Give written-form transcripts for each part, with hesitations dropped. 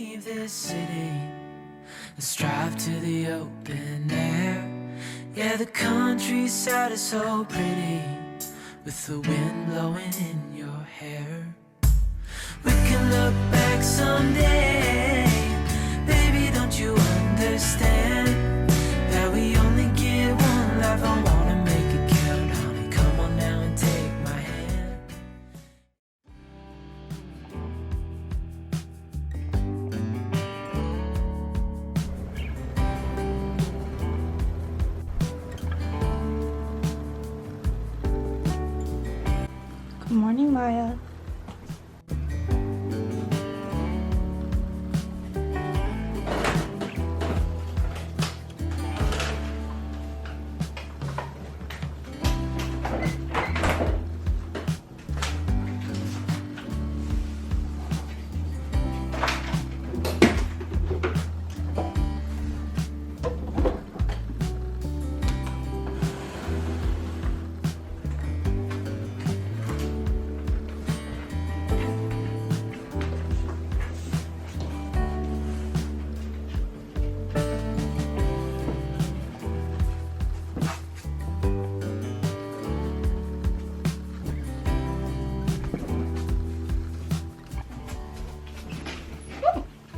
leave this city. Let's drive to the open air. Yeah, the countryside is so pretty, with the wind blowing in your hair. We can look back someday. Baby, don't you understand that we only get one life? I wanna make it count, honey. Come on now and take my hand. Good morning, Maya.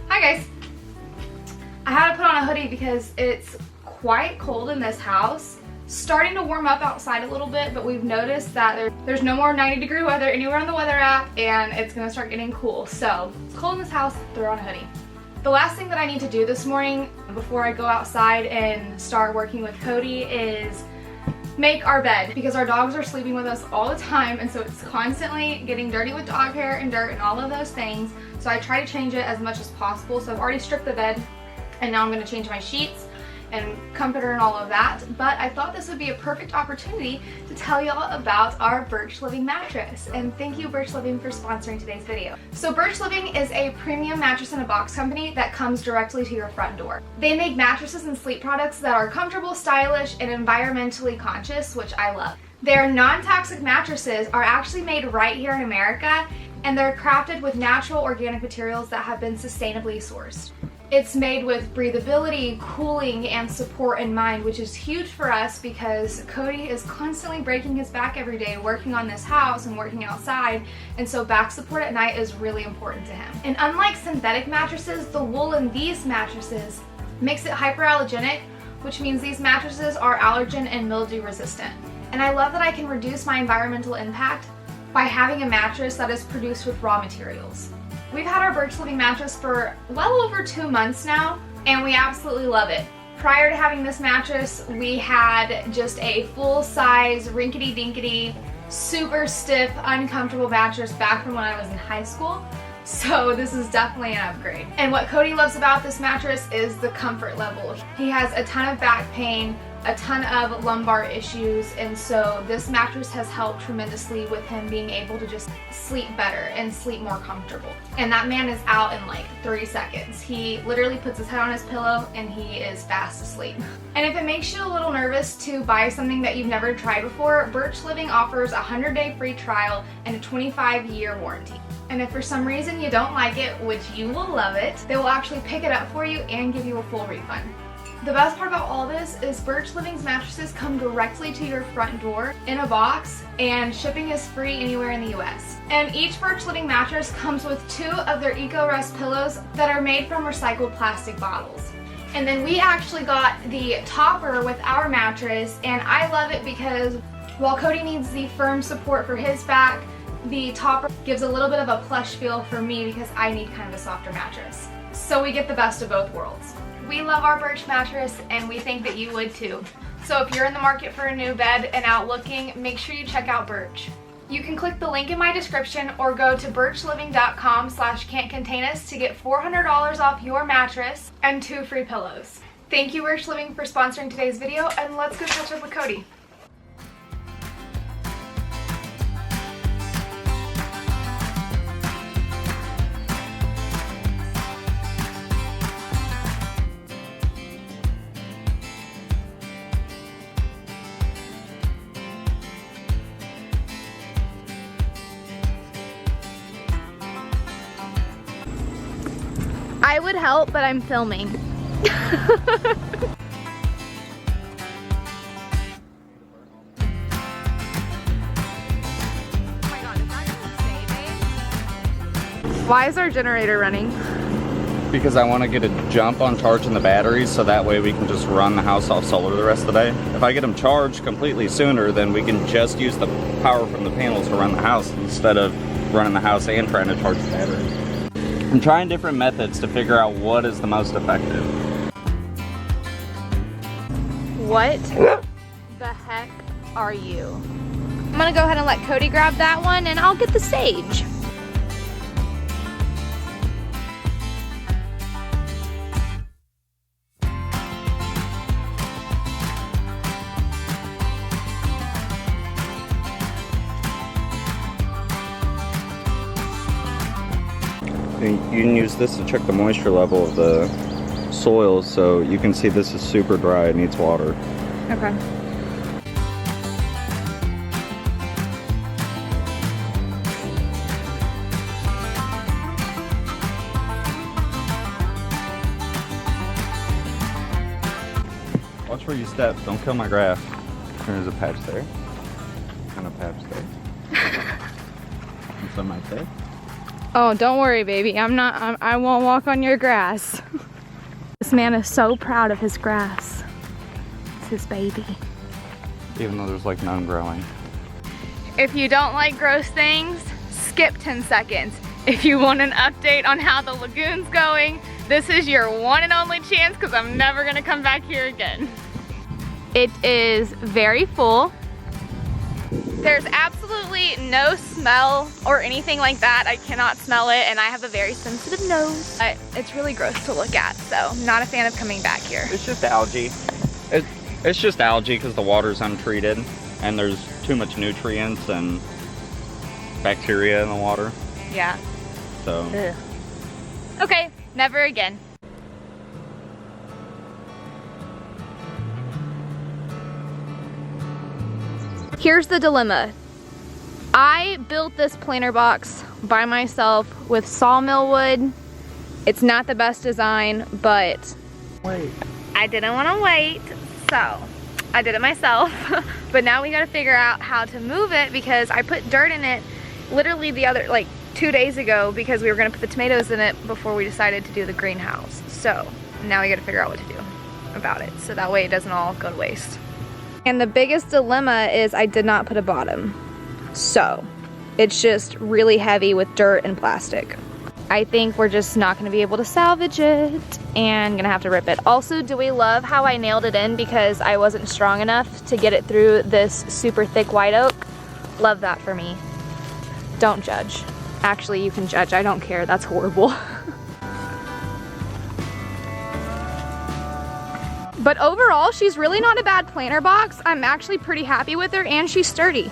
Hi guys! I had to put on a hoodie because it's quite cold in this house. Starting to warm up outside a little bit, but we've noticed that there's no more 90-degree weather anywhere on the weather app, and it's gonna start getting cool. So it's cold in this house, throw on a hoodie. The last thing that I need to do this morning before I go outside and start working with Cody is make our bed, because our dogs are sleeping with us all the time, and so it's constantly getting dirty with dog hair and dirt and all of those things. So I try to change it as much as possible. So I've already stripped the bed, and now I'm going to change my sheets and comforter and all of that. But I thought this would be a perfect opportunity to tell y'all about our Birch Living mattress. And thank you, Birch Living, for sponsoring today's video. So Birch Living is a premium mattress in a box company that comes directly to your front door. They make mattresses and sleep products that are comfortable, stylish, and environmentally conscious, which I love. Their non-toxic mattresses are actually made right here in America, and they're crafted with natural organic materials that have been sustainably sourced. It's made with breathability, cooling, and support in mind, which is huge for us because Cody is constantly breaking his back every day working on this house and working outside, and so back support at night is really important to him. And unlike synthetic mattresses, the wool in these mattresses makes it hyperallergenic, which means these mattresses are allergen and mildew resistant. And I love that I can reduce my environmental impact by having a mattress that is produced with raw materials. We've had our Birch Living mattress for well over 2 months now, and we absolutely love it. Prior to having this mattress, we had just a full-size, rinkety-dinkety, super stiff, uncomfortable mattress back from when I was in high school. So this is definitely an upgrade. And what Cody loves about this mattress is the comfort level. He has a ton of back pain, a ton of lumbar issues, and so this mattress has helped tremendously with him being able to just sleep better and sleep more comfortable. And that man is out in like 30 seconds. He literally puts his head on his pillow and he is fast asleep. And if it makes you a little nervous to buy something that you've never tried before, Birch Living offers a 100-day free trial and a 25-year warranty. And if for some reason you don't like it, which you will love it, they will actually pick it up for you and give you a full refund. The best part about all this is Birch Living's mattresses come directly to your front door in a box, and shipping is free anywhere in the US. And each Birch Living mattress comes with 2 of their Eco-Rest pillows that are made from recycled plastic bottles. And then we actually got the topper with our mattress, and I love it because while Cody needs the firm support for his back, the topper gives a little bit of a plush feel for me because I need kind of a softer mattress. So we get the best of both worlds. We love our Birch mattress, and we think that you would too. So if you're in the market for a new bed and out looking, make sure you check out Birch. You can click the link in my description or go to birchliving.com/can'tcontainus to get $400 off your mattress and 2 free pillows. Thank you, Birch Living, for sponsoring today's video, and let's go catch up with Cody. I would help, but I'm filming. Why is our generator running? Because I want to get a jump on charging the batteries, so that way we can just run the house off solar the rest of the day. If I get them charged completely sooner, then we can just use the power from the panels to run the house instead of running the house and trying to charge the batteries. I'm trying different methods to figure out what is the most effective. What the heck are you? I'm gonna go ahead and let Cody grab that one and I'll get the sage. You can use this to check the moisture level of the soil, so you can see this is super dry, it needs water. Okay. Watch where you step, don't kill my grass. There's a patch there. And a patch there. And some right there. Oh, don't worry, baby. I won't walk on your grass. This man is so proud of his grass. It's his baby. Even though there's like none growing. If you don't like gross things, skip 10 seconds. If you want an update on how the lagoon's going, this is your one and only chance because I'm never gonna come back here again. It is very full. There's absolutely no smell or anything like that. I cannot smell it and I have a very sensitive nose. But it's really gross to look at, so I'm not a fan of coming back here. It's just algae. It's just algae because the water's untreated and there's too much nutrients and bacteria in the water. Yeah. So. Ugh. Okay, never again. Here's the dilemma. I built this planter box by myself with sawmill wood. It's not the best design, but I didn't want to wait, so I did it myself. But now we got to figure out how to move it because I put dirt in it literally like 2 days ago because we were going to put the tomatoes in it before we decided to do the greenhouse. So now we got to figure out what to do about it so that way it doesn't all go to waste. And the biggest dilemma is I did not put a bottom. So it's just really heavy with dirt and plastic. I think we're just not gonna be able to salvage it and gonna have to rip it. Also, do we love how I nailed it in because I wasn't strong enough to get it through this super thick white oak? Love that for me. Don't judge. Actually, you can judge, I don't care, that's horrible. But overall, she's really not a bad planter box. I'm actually pretty happy with her and she's sturdy.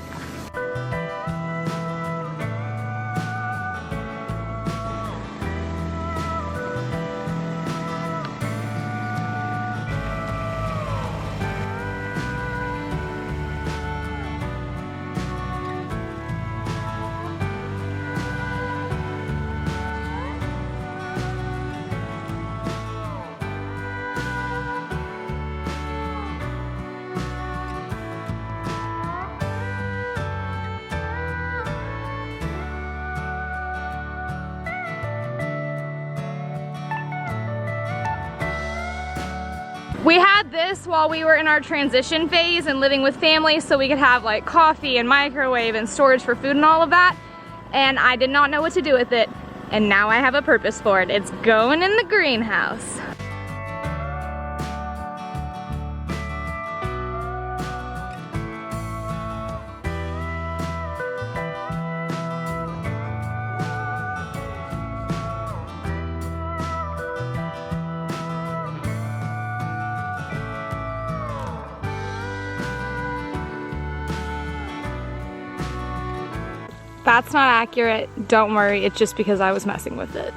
We had this while we were in our transition phase and living with family so we could have like coffee and microwave and storage for food and all of that. And I did not know what to do with it. And now I have a purpose for it. It's going in the greenhouse. That's not accurate. Don't worry, it's just because I was messing with it.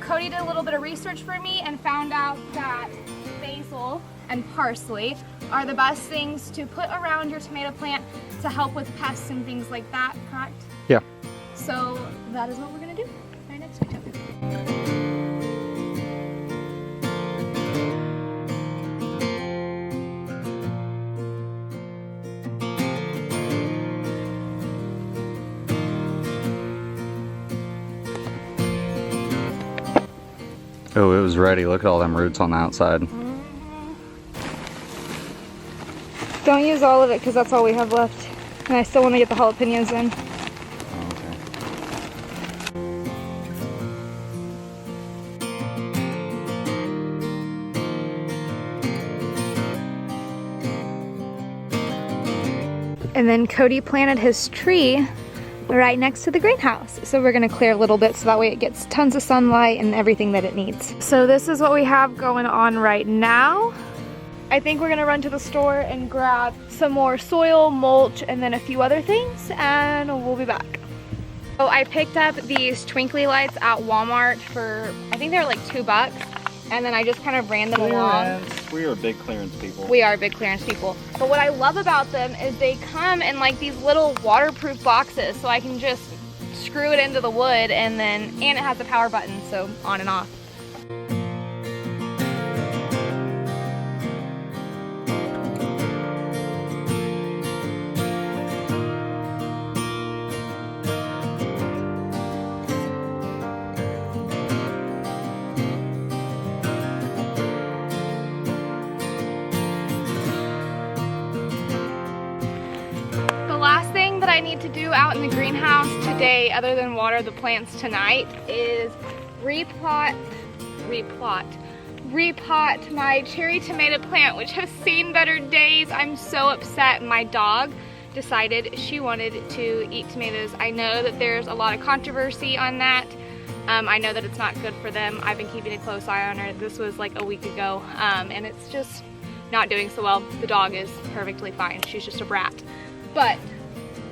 Cody did a little bit of research for me and found out that basil and parsley are the best things to put around your tomato plant to help with pests and things like that, correct? Yeah. So that is what we're gonna do right next to each other. Oh, it was ready. Look at all them roots on the outside. Don't use all of it because that's all we have left. And I still want to get the jalapenos in. And then Cody planted his tree right next to the greenhouse. So we're gonna clear a little bit so that way it gets tons of sunlight and everything that it needs. So this is what we have going on right now. I think we're gonna run to the store and grab some more soil, mulch, and then a few other things, and we'll be back. So I picked up these twinkly lights at Walmart for, I think they were like $2, and then I just kind of ran them along. We are big clearance people. We are big clearance people. But what I love about them is they come in like these little waterproof boxes, so I can just screw it into the wood, and it has a power button, so on and off. I need to do out in the greenhouse today, other than water the plants tonight, is repot my cherry tomato plant, which has seen better days. I'm so upset. My dog decided she wanted to eat tomatoes. I know that there's a lot of controversy on that. I know that it's not good for them. I've been keeping a close eye on her. This was like a week ago, and it's just not doing so well. The dog is perfectly fine. She's just a brat. But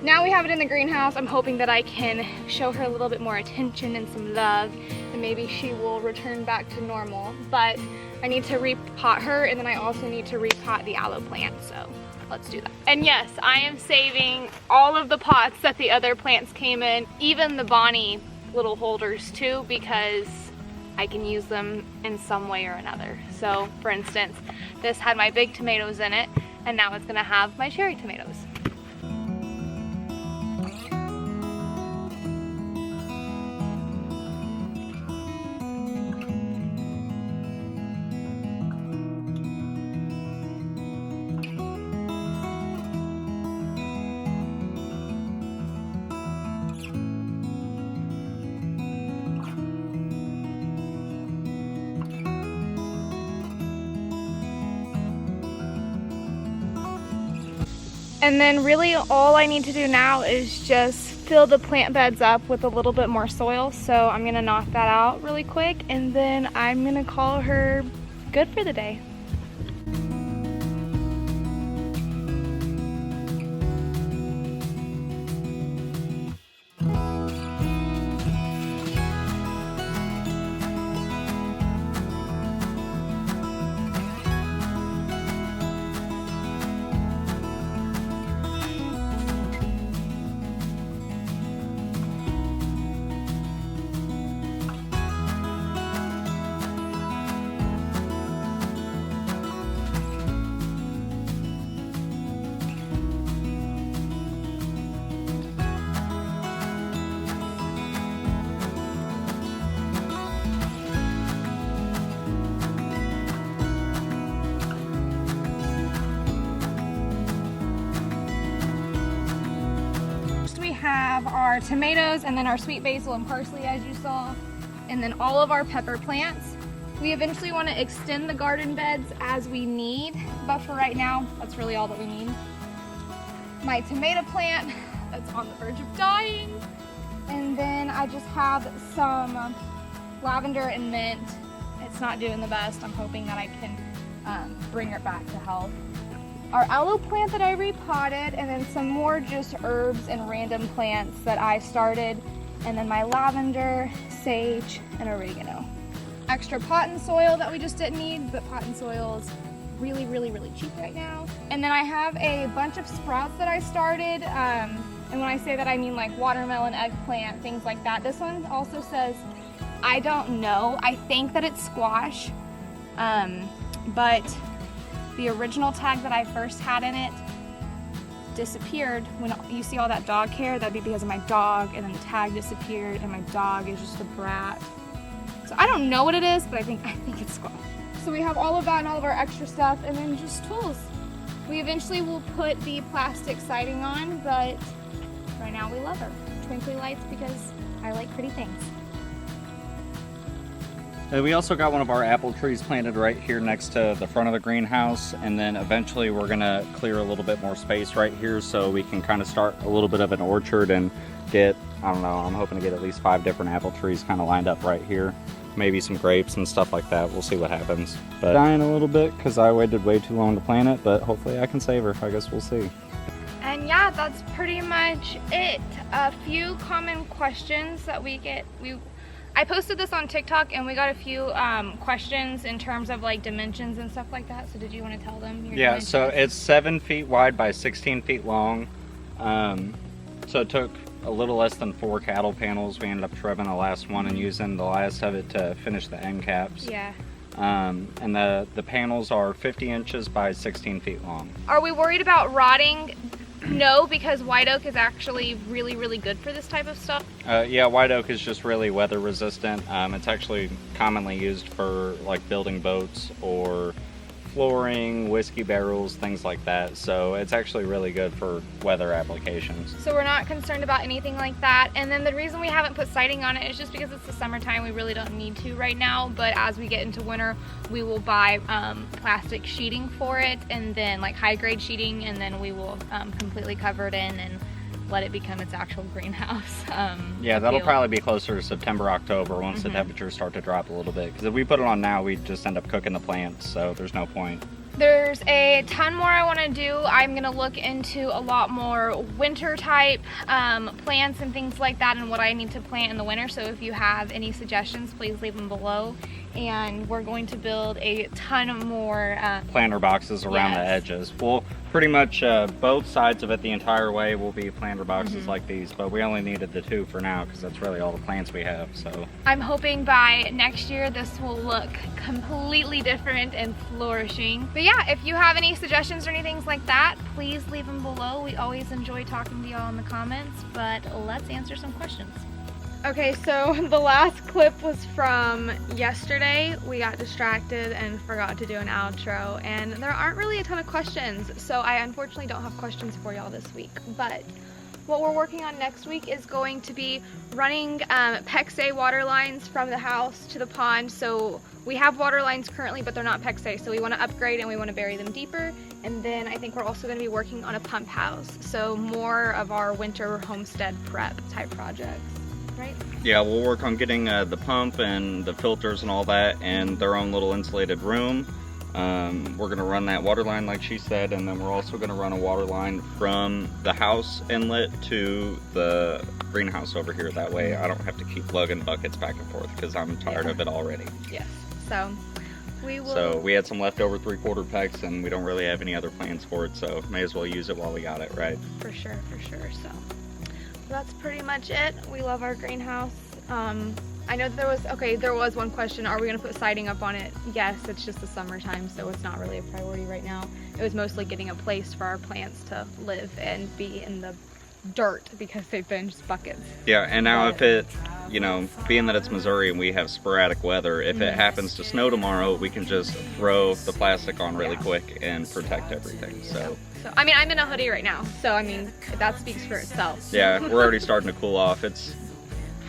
now we have it in the greenhouse. I'm hoping that I can show her a little bit more attention and some love, and maybe she will return back to normal. But I need to repot her, and then I also need to repot the aloe plant, so let's do that. And yes, I am saving all of the pots that the other plants came in, even the Bonnie little holders too, because I can use them in some way or another. So for instance, this had my big tomatoes in it, and now it's gonna have my cherry tomatoes. And then really all I need to do now is just fill the plant beds up with a little bit more soil. So I'm gonna knock that out really quick, and then I'm gonna call her good for the day. Have our tomatoes and then our sweet basil and parsley, as you saw, and then all of our pepper plants. We eventually want to extend the garden beds as we need, but for right now, that's really all that we need. My tomato plant that's on the verge of dying, and then I just have some lavender and mint. It's not doing the best. I'm hoping that I can bring it back to health. Our aloe plant that I repotted, and then some more just herbs and random plants that I started, and then my lavender, sage, and oregano. extra pot and soil that we just didn't need, but pot and soil is really, really, really cheap right now. And then I have a bunch of sprouts that I started. And when I say that, I mean like watermelon, eggplant, things like that. This one also says, I don't know. I think that it's squash. But the original tag that I first had in it disappeared. When you see all that dog hair, that'd be because of my dog, and then the tag disappeared, and my dog is just a brat. So I don't know what it is, but I think it's squash. So we have all of that and all of our extra stuff, and then just tools. We eventually will put the plastic siding on, but right now we love her. Twinkly lights because I like pretty things. We also got one of our apple trees planted right here next to the front of the greenhouse, and then eventually we're gonna clear a little bit more space right here so we can kind of start a little bit of an orchard and get, I don't know, I'm hoping to get at least 5 different apple trees kind of lined up right here. Maybe some grapes and stuff like that. We'll see what happens. But dying a little bit because I waited way too long to plant it, but hopefully I can save her. I guess we'll see. And yeah, that's pretty much it. A few common questions that we get. I posted this on TikTok and we got a few questions in terms of like dimensions and stuff like that. So did you want to tell them your dimensions? So it's 7 feet wide by 16 feet long. So it took a little less than 4 cattle panels. We ended up trimming the last one and using the last of it to finish the end caps. Yeah. And the panels are 50 inches by 16 feet long. Are we worried about rotting? No, because white oak is actually really, really good for this type of stuff. Yeah, white oak is just really weather resistant. It's actually commonly used for like building boats or flooring, whiskey barrels, things like that. So it's actually really good for weather applications. So we're not concerned about anything like that. And then the reason we haven't put siding on it is just because it's the summertime. We really don't need to right now. But as we get into winter, we will buy plastic sheeting for it, and then like high grade sheeting, and then we will completely cover it in and let it become its actual greenhouse. Yeah, that'll probably be closer to September, October once the temperatures start to drop a little bit. Because if we put it on now, we just end up cooking the plants, so there's no point. There's a ton more I want to do. I'm going to look into a lot more winter type plants and things like that, and what I need to plant in the winter. So if you have any suggestions, please leave them below. And we're going to build a ton more planter boxes around the edges. We'll pretty much both sides of it the entire way will be planter boxes like these, but we only needed the 2 for now because that's really all the plants we have. So I'm hoping by next year this will look completely different and flourishing. But yeah, if you have any suggestions or anything like that, please leave them below. We always enjoy talking to y'all in the comments, but let's answer some questions. Okay, so the last clip was from yesterday. We got distracted and forgot to do an outro, and there aren't really a ton of questions, so I unfortunately don't have questions for y'all this week. But what we're working on next week is going to be running PEX-A water lines from the house to the pond. So we have water lines currently, but they're not PEX-A, so we want to upgrade and we want to bury them deeper. And then I think we're also going to be working on a pump house, so more of our winter homestead prep type projects. Right? Yeah, we'll work on getting the pump and the filters and all that in their own little insulated room. We're going to run that water line like she said, and then we're also going to run a water line from the house inlet to the greenhouse over here. That way I don't have to keep lugging buckets back and forth because I'm tired of it already. Yes, so we will. So we had some leftover 3/4 PEX and we don't really have any other plans for it, so may as well use it while we got it, right? For sure, so. That's pretty much it. We love our greenhouse. I know that there was one question, are we gonna put siding up on it? Yes, it's just the summertime, so it's not really a priority right now. It was mostly getting a place for our plants to live and be in the dirt because they've been just buckets. Yeah, and now if it, you know, being that it's Missouri and we have sporadic weather, if it happens to snow tomorrow, we can just throw the plastic on really quick and protect everything, so. I mean, I'm in a hoodie right now, so I mean, that speaks for itself. Yeah, we're already starting to cool off. It's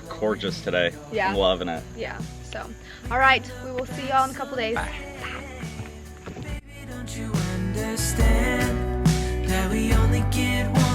gorgeous today. Yeah. I'm loving it. Yeah, so. All right, we will see y'all in a couple days. Bye. Baby, don't you understand that we only get one